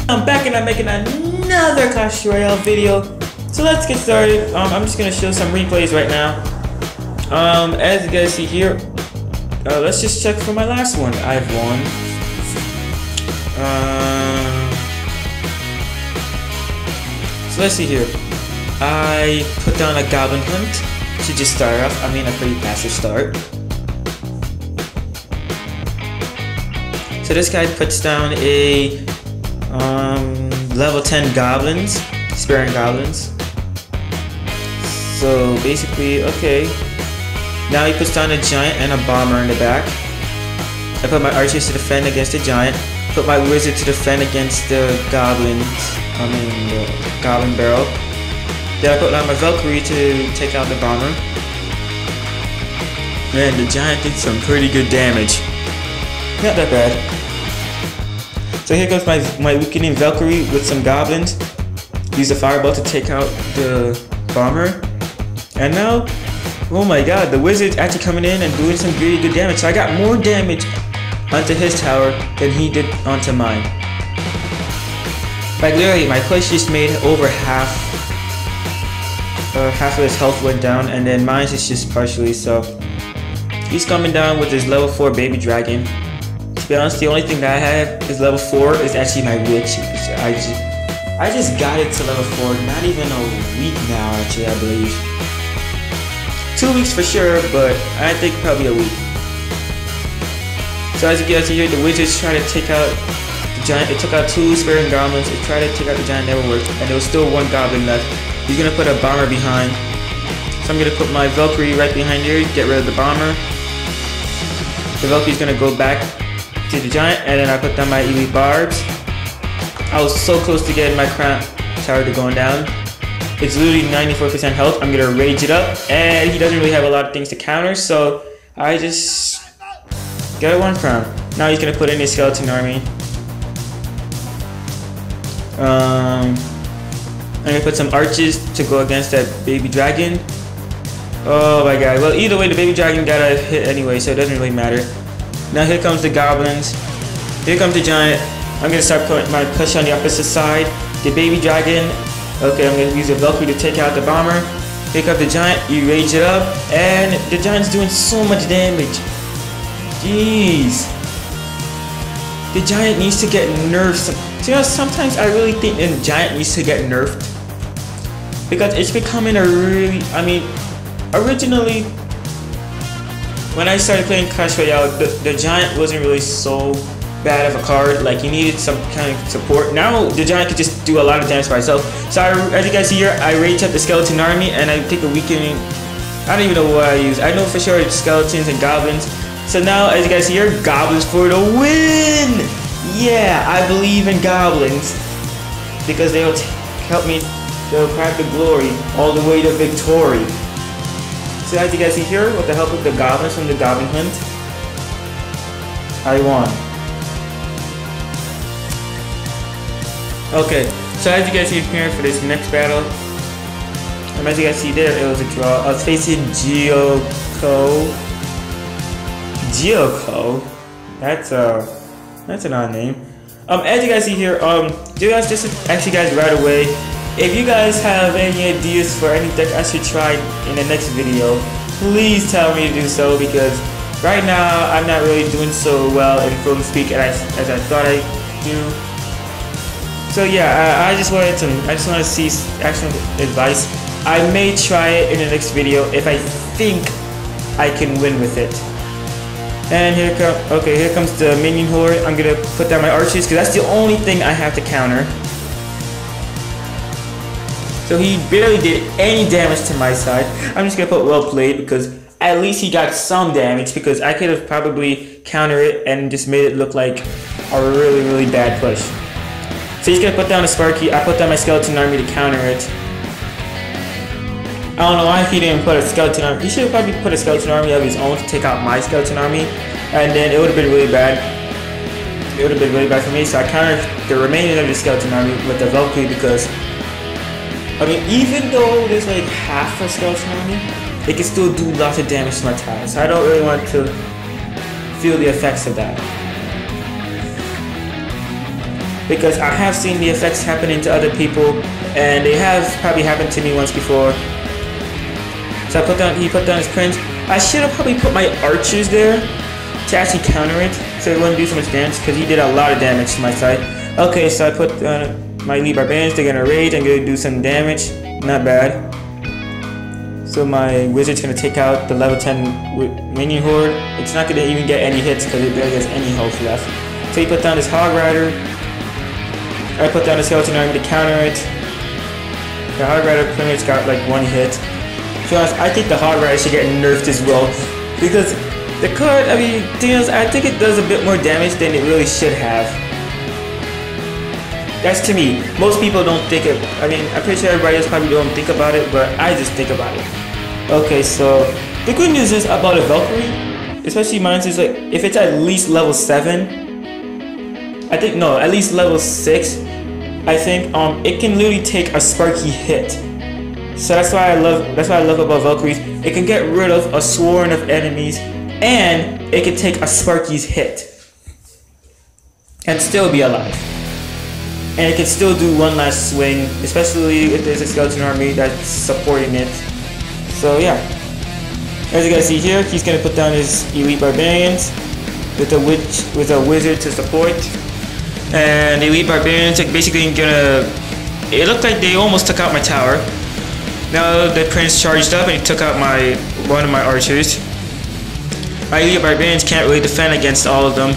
I'm back and I'm making another Clash Royale video. So let's get started. I'm just gonna show some replays right now. As you guys see here, let's just check for my last one. I've won. So let's see here. I put down a Goblin Hunt to just start off. I mean, a pretty passive start. So this guy puts down a level 10 goblins, sparing goblins. So basically, okay. Now he puts down a giant and a bomber in the back. I put my archers to defend against the giant. Put my wizard to defend against the goblins. The goblin barrel. Then I put down my Valkyrie to take out the bomber. Man, the giant did some pretty good damage. Not that bad. So here goes my weakening Valkyrie with some goblins. Use the fireball to take out the bomber. And now, oh my god, the wizard's actually coming in and doing some really good damage. So I got more damage onto his tower than he did onto mine. Like literally, my push just made over half of his health went down, and then mine is just partially. So he's coming down with his level 4 baby dragon. To be honest, the only thing that I have is level 4 is actually my witch. I just got it to level 4, not even a week now actually, I believe. 2 weeks for sure, but I think probably a week. So as you guys see here, the wizards try to take out the giant. It took out 2 sparing goblins. It tried to take out the giant, never worked, and there was still 1 goblin left. He's gonna put a bomber behind. So I'm gonna put my Valkyrie right behind here, get rid of the bomber. The Valkyrie's gonna go back to the giant, and then I put down my elite barbs. I was so close to getting my crown tower to going down. It's literally 94% health. I'm gonna rage it up, and he doesn't really have a lot of things to counter, so I just got 1 crown. Now he's gonna put in his skeleton army. I'm gonna put some archers to go against that baby dragon. Oh my god. Well, either way, the baby dragon got a hit anyway, so it doesn't really matter. Now here comes the goblins. Here comes the giant. I'm gonna start putting my push on the opposite side. The baby dragon. Okay, I'm gonna use a Valkyrie to take out the bomber. Pick up the giant, you rage it up, and the giant's doing so much damage. Jeez. The giant needs to get nerfed. So, you know, sometimes I really think the giant needs to get nerfed. Because it's becoming a really, originally, when I started playing Clash Royale, the giant wasn't really so bad of a card. Like, you needed some kind of support. Now the giant could just do a lot of damage by itself. So as you guys see here, I rage up the skeleton army and I take a weakening. I don't even know what I use. I know for sure it's skeletons and goblins. So now as you guys see here, goblins for the win! Yeah, I believe in goblins because they'll help me. They'll crack the glory all the way to victory. So as you guys see here, with the help of the goblins from the Goblin Hunt, I won. Okay, so as you guys see here for this next battle, as you guys see there, it was a draw. I was facing Geoko. That's an odd name. As you guys see here, just actually guys right away, if you guys have any ideas for any deck I should try in the next video, please tell me to do so, because right now I'm not really doing so well in Film Speak as I thought I do. So yeah, I just want to see actual advice. I may try it in the next video if I think I can win with it. And here comes the minion horde. I'm gonna put down my archers because that's the only thing I have to counter. So he barely did any damage to my side. I'm just gonna put well played because at least he got some damage, because I could have probably countered it and just made it look like a really bad push. So he's gonna put down a Sparky. I put down my skeleton army to counter it. I don't know why he didn't put a skeleton army. He should have probably put a skeleton army of his own to take out my skeleton army, and then it would have been really bad. It would have been really bad for me. So I countered the remaining of the skeleton army with the Valkyrie because, even though there's like half a skeleton army, it can still do lots of damage to my tower. So I don't really want to feel the effects of that. because I have seen the effects happening to other people, and they have probably happened to me once before. So he put down his prince. I should have probably put my archers there to actually counter it, so it wouldn't do so much damage, because he did a lot of damage to my side. Okay, so I put my elite barbarians. They're gonna raid and gonna do some damage. Not bad. So my wizard's gonna take out the level 10 minion horde. It's not gonna even get any hits because it barely has any health left. So he put down his hog rider. I put down a skeleton army to counter it. The hog rider pretty much got like one hit. To be honest, I think the hog rider should get nerfed as well, because the card, I mean, to be honest, I think it does a bit more damage than it really should have. That's to me. Most people don't think it. I mean, I'm pretty sure everybody else probably don't think about it, but I just think about it. Okay, so the good news is about a Valkyrie, especially mine is like, if it's at least level 7, I think, no, at least level 6, I think it can literally take a Sparky hit. So that's why I love about Valkyries. It can get rid of a swarm of enemies, and it can take a Sparky's hit and still be alive. And it can still do one last swing, especially if there's a skeleton army that's supporting it. So yeah, as you guys see here, he's gonna put down his elite barbarians with a wizard to support, and the elite barbarians are basically gonna. It looked like they almost took out my tower. Now the prince charged up and he took out one of my archers. My elite barbarians can't really defend against all of them.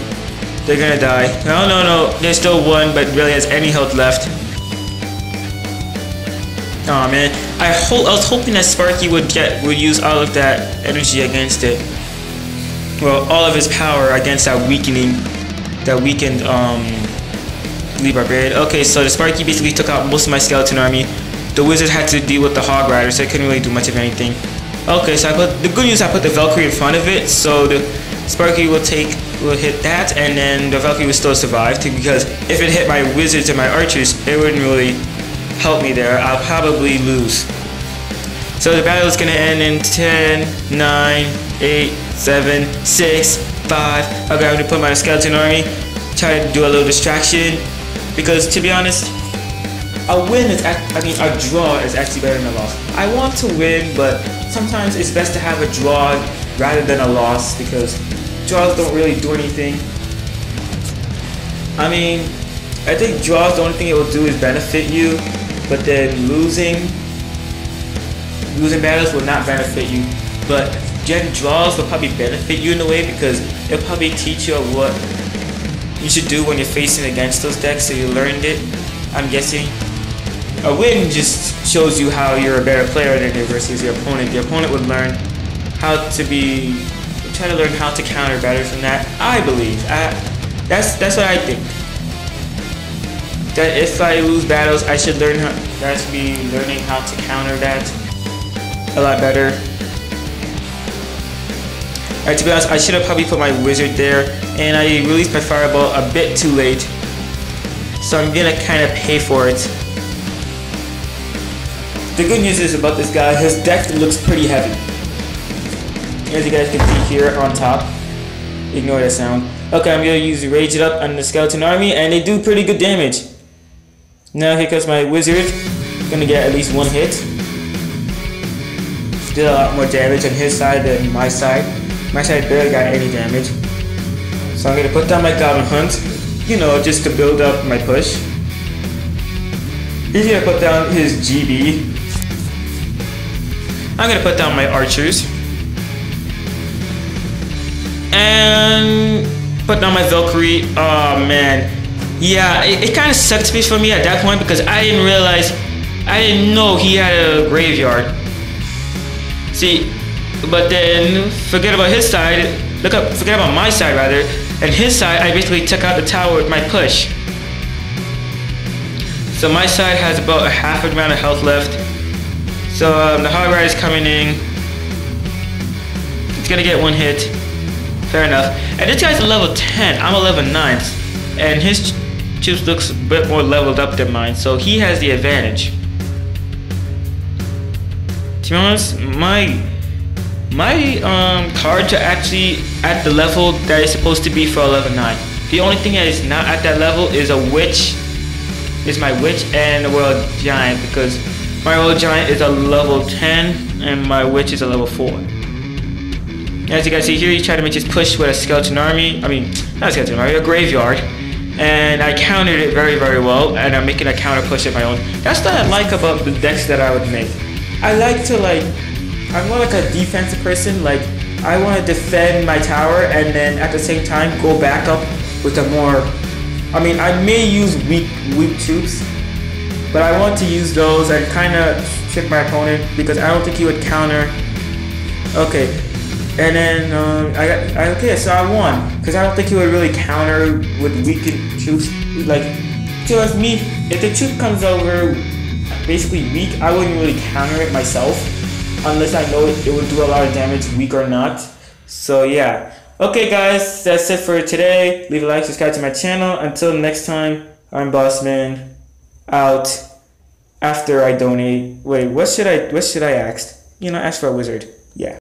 They're gonna die. No, there's still one, but barely has any health left. Oh man, I was hoping that Sparky would use all of that energy against it. Well, all of his power against that weakened elite barbarian. Okay, so the Sparky basically took out most of my skeleton army. The wizard had to deal with the hog rider, so I couldn't really do much of anything. Okay, so the good news, I put the Valkyrie in front of it, so the Sparky will hit that, and then the Valkyrie will still survive, because if it hit my wizards and my archers, it wouldn't really help me there. I'll probably lose. So the battle is gonna end in 10, 9, 8, 7, 6, 5. Okay, I'm gonna put my skeleton army, try to do a little distraction, because to be honest, a draw is actually better than a loss. I want to win, but sometimes it's best to have a draw rather than a loss, because draws don't really do anything. I mean, I think draws, the only thing it will do is benefit you, but then losing battles will not benefit you. But getting draws will probably benefit you in a way, because it'll probably teach you what you should do when you're facing against those decks, so you learned it, I'm guessing. A win just shows you how you're a better player than versus your opponent. The opponent would learn how to try to learn how to counter better from that. I believe. That's what I think. That if I lose battles, I should be learning how to counter that a lot better. Alright, to be honest, I should have probably put my wizard there, and I released my fireball a bit too late, so I'm gonna kind of pay for it. The good news is about this guy, his deck looks pretty heavy. As you guys can see here on top. Ignore that sound. Okay, I'm gonna use Rage It Up on the skeleton army, and they do pretty good damage. Now here comes my wizard. Gonna get at least one hit. Did a lot more damage on his side than my side. My side barely got any damage. So I'm gonna put down my Goblin Hunt, just to build up my push. He's gonna put down his GB. I'm gonna put down my archers. And put down my Valkyrie. Oh man. Yeah, it kind of sucked for me at that point, because I didn't know he had a graveyard. See, but then forget about his side. Forget about my side rather. And his side, I basically took out the tower with my push. So my side has about a half amount of health left. So the hog rider is coming in. It's gonna get one hit. Fair enough. And this guy's a level 10. I'm a level 9, and his troops looks a bit more leveled up than mine, so he has the advantage. To be honest, my cards are actually at the level that is supposed to be for a level 9. The only thing that is not at that level is a witch is my witch and the Royal Giant, because my Royal Giant is a level 10 and my witch is a level 4. As you guys see here, he tried to make his push with a skeleton army. I mean, not a skeleton army, a graveyard. And I countered it very, very well, and I'm making a counter push of my own. That's what I like about the decks that I would make. I like to I'm more like a defensive person. Like, I want to defend my tower and then at the same time go back up with a more, I mean, I may use weak troops, but I want to use those and kind of trick my opponent because I don't think he would counter. Okay, and then okay, so I won because I don't think he would really counter with weakened troops. Like, to me, if the troop comes over basically weak, I wouldn't really counter it myself unless I know it would do a lot of damage, weak or not. So yeah. Okay guys, that's it for today. Leave a like, subscribe to my channel. Until next time, I'm Bossman. Out. After I donate. Wait, what should I ask? You know, ask for a wizard. Yeah.